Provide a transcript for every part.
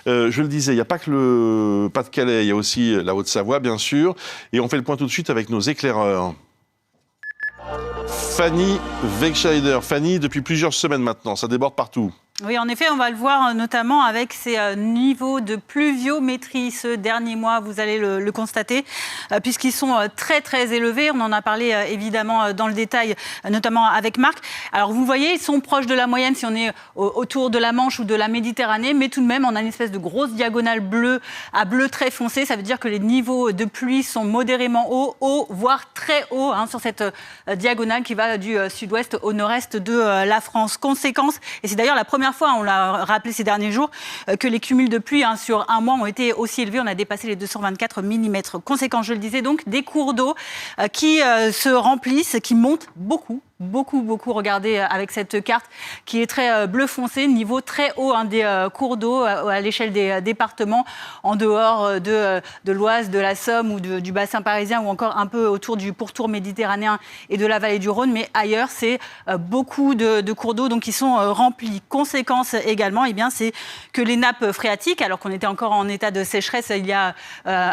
Je le disais, il n'y a pas que le Pas-de-Calais, il y a aussi la Haute-Savoie, bien sûr. Et on fait le point tout de suite avec nos éclaireurs. Fanny Wegscheider. Fanny, depuis plusieurs semaines maintenant, ça déborde partout. Oui, en effet, on va le voir notamment avec ces niveaux de pluviométrie ce dernier mois, vous allez le constater, puisqu'ils sont très très élevés. On en a parlé évidemment dans le détail, notamment avec Marc. Alors vous voyez, ils sont proches de la moyenne si on est autour de la Manche ou de la Méditerranée, mais tout de même, on a une espèce de grosse diagonale bleue à bleu très foncé. Ça veut dire que les niveaux de pluie sont modérément hauts, voire très hauts sur cette diagonale qui va du sud-ouest au nord-est de la France. Conséquence, et c'est d'ailleurs la première fois, on l'a rappelé ces derniers jours, que les cumuls de pluie sur un mois ont été aussi élevés. On a dépassé les 224 mm. Conséquence, je le disais donc, des cours d'eau qui se remplissent, qui montent beaucoup. Regardez avec cette carte qui est très bleu foncé, niveau très haut des cours d'eau à l'échelle des départements, en dehors de l'Oise, de la Somme ou du bassin parisien ou encore un peu autour du pourtour méditerranéen et de la vallée du Rhône. Mais ailleurs, c'est beaucoup de cours d'eau donc, qui sont remplis. Conséquence également, c'est que les nappes phréatiques, alors qu'on était encore en état de sécheresse il y a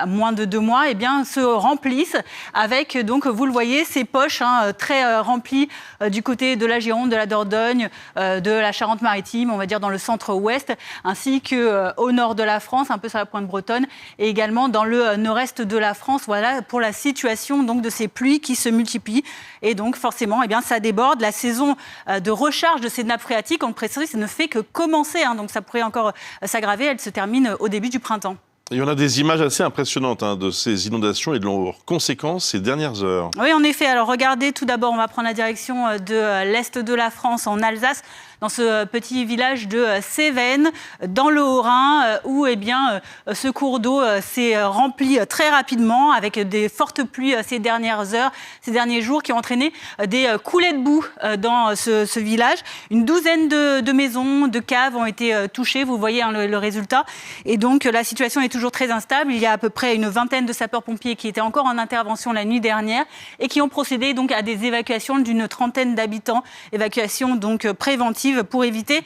moins de 2 mois, se remplissent avec, donc, vous le voyez, ces poches très remplies du côté de la Gironde, de la Dordogne, de la Charente-Maritime, on va dire dans le centre-ouest, ainsi qu'au nord de la France, un peu sur la pointe bretonne, et également dans le nord-est de la France. Voilà pour la situation donc, de ces pluies qui se multiplient. Et donc forcément, ça déborde. La saison de recharge de ces nappes phréatiques, on le précise, ça ne fait que commencer. Donc ça pourrait encore s'aggraver. Elle se termine au début du printemps. Et on a des images assez impressionnantes de ces inondations et de leurs conséquences ces dernières heures. Oui, en effet. Alors regardez, tout d'abord, on va prendre la direction de l'est de la France, en Alsace, dans ce petit village de Cévennes, dans le Haut-Rhin, où ce cours d'eau s'est rempli très rapidement avec des fortes pluies ces dernières heures, ces derniers jours, qui ont entraîné des coulées de boue dans ce village. Une douzaine de maisons, de caves ont été touchées, vous voyez le résultat. Et donc la situation est toujours très instable. Il y a à peu près une vingtaine de sapeurs-pompiers qui étaient encore en intervention la nuit dernière et qui ont procédé donc à des évacuations d'une trentaine d'habitants, évacuations donc préventives pour éviter,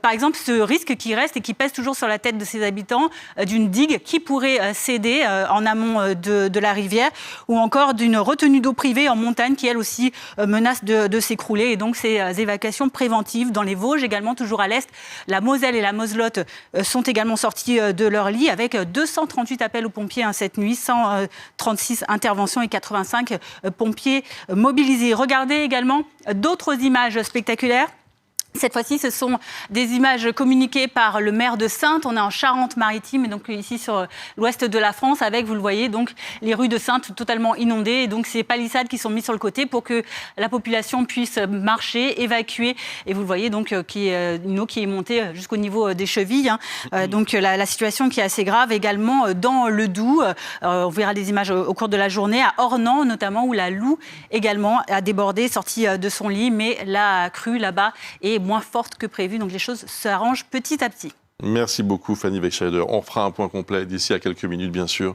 par exemple, ce risque qui reste et qui pèse toujours sur la tête de ces habitants d'une digue qui pourrait céder en amont de la rivière ou encore d'une retenue d'eau privée en montagne qui, elle aussi, menace de s'écrouler. Et donc, ces évacuations préventives dans les Vosges, également toujours à l'est, la Moselle et la Moselotte sont également sorties de leur lit avec 238 appels aux pompiers cette nuit, 136 interventions et 85 pompiers mobilisés. Regardez également d'autres images spectaculaires. Cette fois-ci, ce sont des images communiquées par le maire de Saintes. On est en Charente-Maritime, et donc ici sur l'ouest de la France, avec, vous le voyez, donc les rues de Saintes totalement inondées, et donc ces palissades qui sont mises sur le côté pour que la population puisse marcher, évacuer. Et vous le voyez, donc, une eau qui est montée jusqu'au niveau des chevilles. Donc la situation qui est assez grave également dans le Doubs. On verra des images au cours de la journée, à Ornans notamment, où la Loue également a débordé, sortie de son lit, mais la crue là-bas est moins forte que prévu, donc les choses s'arrangent petit à petit. Merci beaucoup Fanny Wegscheider. On fera un point complet d'ici à quelques minutes, bien sûr.